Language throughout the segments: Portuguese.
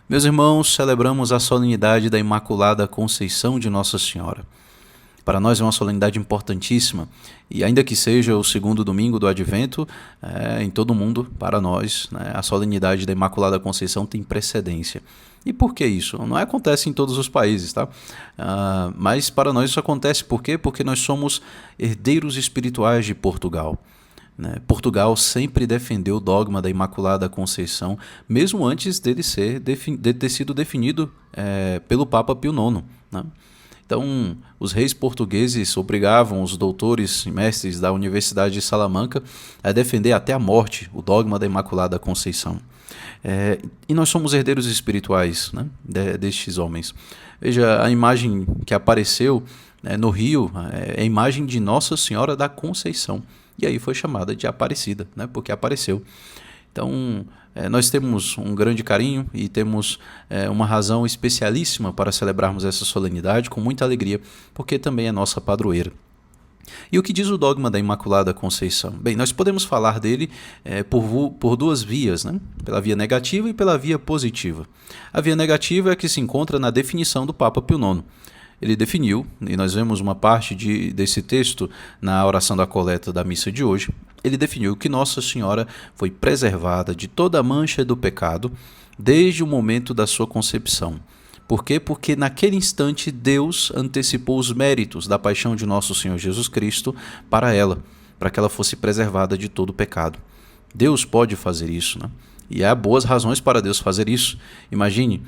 Meus irmãos, celebramos a solenidade da Imaculada Conceição de Nossa Senhora. Para nós é uma solenidade importantíssima, e ainda que seja o segundo domingo do Advento, em todo o mundo, para nós, a solenidade da Imaculada Conceição tem precedência. E por que isso? Não acontece em todos os países, tá? Mas para nós isso acontece por quê? Porque nós somos herdeiros espirituais de Portugal. Portugal sempre defendeu o dogma da Imaculada Conceição, mesmo antes dele de ter sido definido pelo Papa Pio IX. Então, os reis portugueses obrigavam os doutores e mestres da Universidade de Salamanca a defender até a morte o dogma da Imaculada Conceição. E nós somos herdeiros espirituais, destes homens. Veja, a imagem que apareceu no Rio é a imagem de Nossa Senhora da Conceição. E aí foi chamada de Aparecida, porque apareceu. Então, nós temos um grande carinho e temos uma razão especialíssima para celebrarmos essa solenidade com muita alegria, porque também é nossa padroeira. E o que diz o dogma da Imaculada Conceição? Bem, nós podemos falar dele por duas vias, pela via negativa e pela via positiva. A via negativa é a que se encontra na definição do Papa Pio IX. Ele definiu, e nós vemos uma parte desse texto na oração da coleta da missa de hoje, ele definiu que Nossa Senhora foi preservada de toda a mancha do pecado desde o momento da sua concepção. Por quê? Porque naquele instante Deus antecipou os méritos da paixão de nosso Senhor Jesus Cristo para ela, para que ela fosse preservada de todo o pecado. Deus pode fazer isso, E há boas razões para Deus fazer isso. Imagine,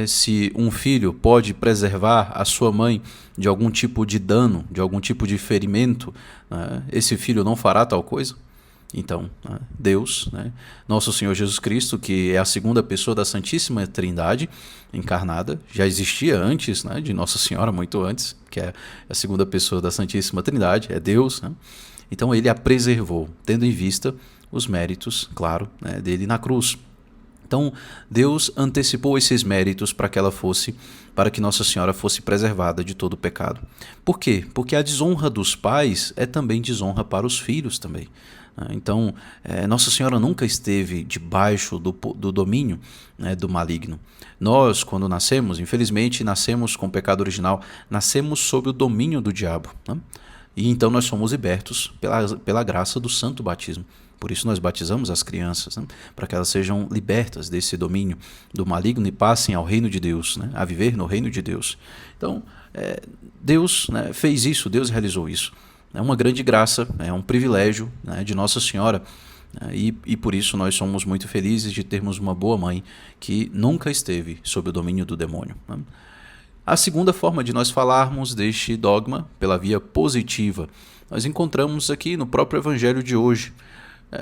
se um filho pode preservar a sua mãe de algum tipo de dano, de algum tipo de ferimento, esse filho não fará tal coisa? Então, Deus, nosso Senhor Jesus Cristo, que é a segunda pessoa da Santíssima Trindade encarnada, já existia antes de Nossa Senhora, muito antes, que é a segunda pessoa da Santíssima Trindade, é Deus. Então ele a preservou, tendo em vista os méritos, claro, dele na cruz. Então, Deus antecipou esses méritos para que Nossa Senhora fosse preservada de todo o pecado. Por quê? Porque a desonra dos pais é também desonra para os filhos também. Então, Nossa Senhora nunca esteve debaixo do domínio do maligno. Nós, quando nascemos, infelizmente, nascemos com o pecado original, nascemos sob o domínio do diabo. E então nós somos libertos pela graça do santo batismo. Por isso nós batizamos as crianças, para que elas sejam libertas desse domínio do maligno e passem ao reino de Deus, a viver no reino de Deus. Então, Deus fez isso, Deus realizou isso. É uma grande graça, é um privilégio de Nossa Senhora, e por isso nós somos muito felizes de termos uma boa mãe que nunca esteve sob o domínio do demônio. A segunda forma de nós falarmos deste dogma, pela via positiva, nós encontramos aqui no próprio Evangelho de hoje.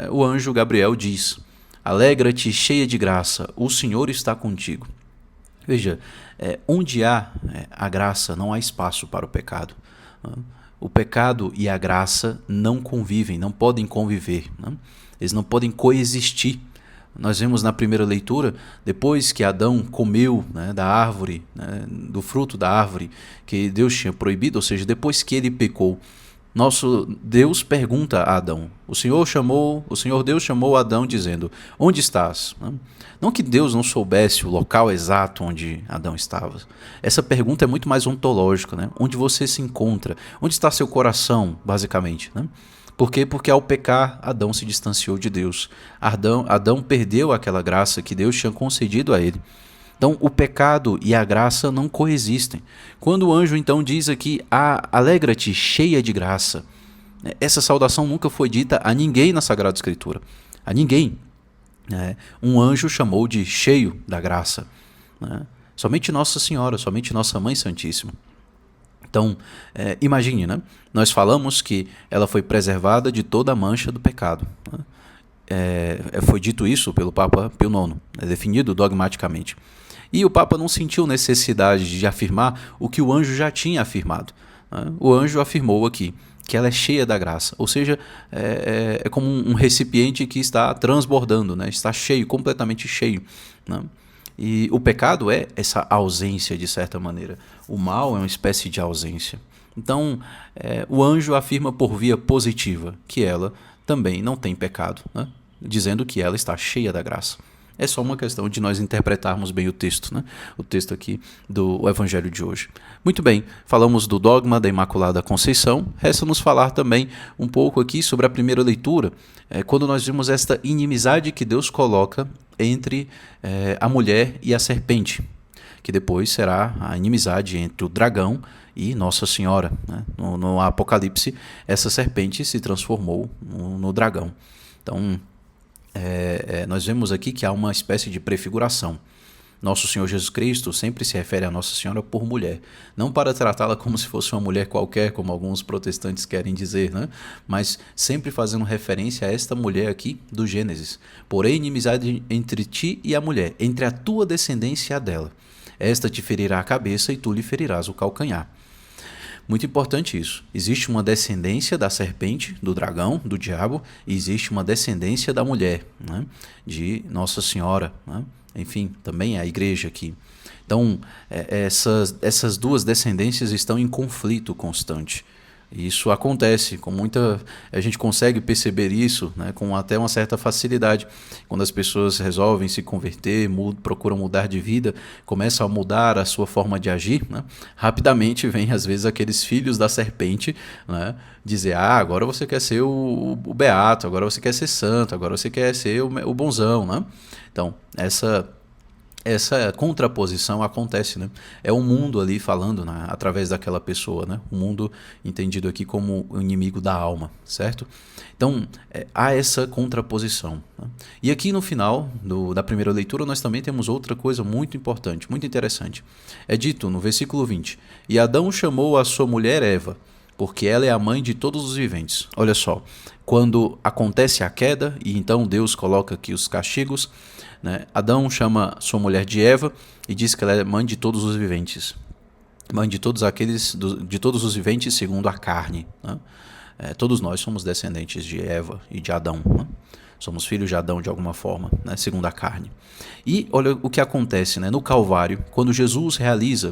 O anjo Gabriel diz: "Alegra-te, cheia de graça, o Senhor está contigo." Veja, onde há a graça, não há espaço para o pecado. O pecado e a graça não convivem, não podem conviver. Eles não podem coexistir. Nós vemos na primeira leitura, depois que Adão comeu da árvore, do fruto da árvore que Deus tinha proibido, ou seja, depois que ele pecou, nosso Deus pergunta a Adão. O Senhor Deus chamou Adão dizendo: "Onde estás?" Não que Deus não soubesse o local exato onde Adão estava. Essa pergunta é muito mais ontológica, Onde você se encontra? Onde está seu coração, basicamente, Por quê? Porque ao pecar, Adão se distanciou de Deus. Adão perdeu aquela graça que Deus tinha concedido a ele. Então, o pecado e a graça não coexistem. Quando o anjo então diz aqui: "Alegra-te, cheia de graça", essa saudação nunca foi dita a ninguém na Sagrada Escritura. A ninguém. Um anjo chamou de cheio da graça. Somente Nossa Senhora, somente Nossa Mãe Santíssima. Então, imagine, nós falamos que ela foi preservada de toda a mancha do pecado. Foi dito isso pelo Papa Pio IX, definido dogmaticamente. E o Papa não sentiu necessidade de afirmar o que o anjo já tinha afirmado. O anjo afirmou aqui que ela é cheia da graça, ou seja, é como um recipiente que está transbordando, está cheio, completamente cheio. E o pecado é essa ausência, de certa maneira. O mal é uma espécie de ausência. Então, o anjo afirma por via positiva que ela também não tem pecado, dizendo que ela está cheia da graça. É só uma questão de nós interpretarmos bem o texto, né? O texto aqui do Evangelho de hoje. Muito bem, falamos do dogma da Imaculada Conceição. Resta-nos falar também um pouco aqui sobre a primeira leitura, quando nós vimos esta inimizade que Deus coloca entre a mulher e a serpente, que depois será a inimizade entre o dragão e Nossa Senhora, né? No Apocalipse, essa serpente se transformou no dragão. Então, nós vemos aqui que há uma espécie de prefiguração. Nosso Senhor Jesus Cristo sempre se refere a Nossa Senhora por mulher, não para tratá-la como se fosse uma mulher qualquer, como alguns protestantes querem dizer, né? Mas sempre fazendo referência a esta mulher aqui do Gênesis. Porém, inimizade entre ti e a mulher, entre a tua descendência e a dela. Esta te ferirá a cabeça e tu lhe ferirás o calcanhar. Muito importante isso. Existe uma descendência da serpente, do dragão, do diabo, e existe uma descendência da mulher, né? De Nossa Senhora, né? Enfim, também é a igreja aqui. Então, essas duas descendências estão em conflito constante. Isso acontece com muita... A gente consegue perceber isso, né, com até uma certa facilidade. Quando as pessoas resolvem se converter, procuram mudar de vida, começam a mudar a sua forma de agir, né, rapidamente vem às vezes aqueles filhos da serpente, né, dizer, agora você quer ser o beato, agora você quer ser santo, agora você quer ser o bonzão, né? Então, essa contraposição acontece, né? É um mundo ali falando, né, através daquela pessoa, né? O mundo entendido aqui como o inimigo da alma, certo? Então, há essa contraposição, né? E aqui no final da primeira leitura nós também temos outra coisa muito importante, muito interessante. É dito no versículo 20, e Adão chamou a sua mulher Eva, porque ela é a mãe de todos os viventes. Olha só, quando acontece a queda, e então Deus coloca aqui os castigos, né? Adão chama sua mulher de Eva e diz que ela é mãe de todos os viventes. Mãe de todos de todos os viventes segundo a carne, né? Todos nós somos descendentes de Eva e de Adão, né? Somos filhos de Adão de alguma forma, né? Segundo a carne. E olha o que acontece, né? No Calvário, quando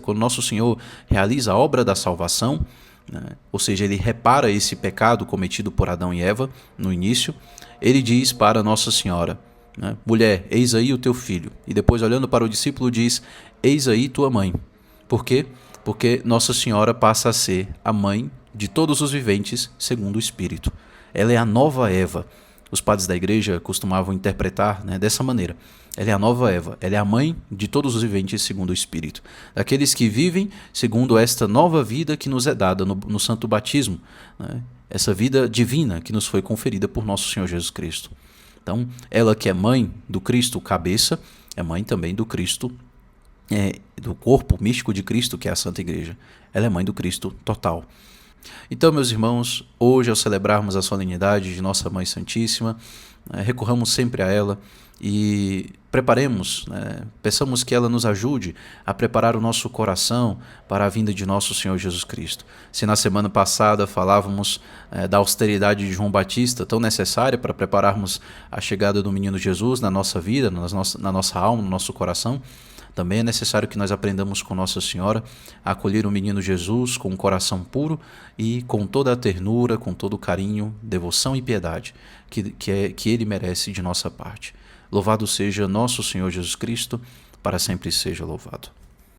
quando Nosso Senhor realiza a obra da salvação, né? Ou seja, ele repara esse pecado cometido por Adão e Eva no início, ele diz para Nossa Senhora, né? Mulher, eis aí o teu filho. E depois, olhando para o discípulo, diz, eis aí tua mãe. Por quê? Porque Nossa Senhora passa a ser a mãe de todos os viventes segundo o Espírito. Ela é a nova Eva. Os padres da igreja costumavam interpretar, né, dessa maneira. Ela é a nova Eva, ela é a mãe de todos os viventes segundo o Espírito. Daqueles que vivem segundo esta nova vida que nos é dada no Santo Batismo, né? Essa vida divina que nos foi conferida por Nosso Senhor Jesus Cristo. Então, ela que é mãe do Cristo cabeça, é mãe também do Cristo, do corpo místico de Cristo, que é a Santa Igreja. Ela é mãe do Cristo total. Então, meus irmãos, hoje ao celebrarmos a solenidade de Nossa Mãe Santíssima, recorramos sempre a ela e preparemos, né, peçamos que ela nos ajude a preparar o nosso coração para a vinda de nosso Senhor Jesus Cristo. Se na semana passada falávamos da austeridade de João Batista, tão necessária para prepararmos a chegada do menino Jesus na nossa vida, na nossa alma, no nosso coração, também é necessário que nós aprendamos com Nossa Senhora a acolher o menino Jesus com um coração puro e com toda a ternura, com todo o carinho, devoção e piedade que ele merece de nossa parte. Louvado seja nosso Senhor Jesus Cristo, para sempre seja louvado.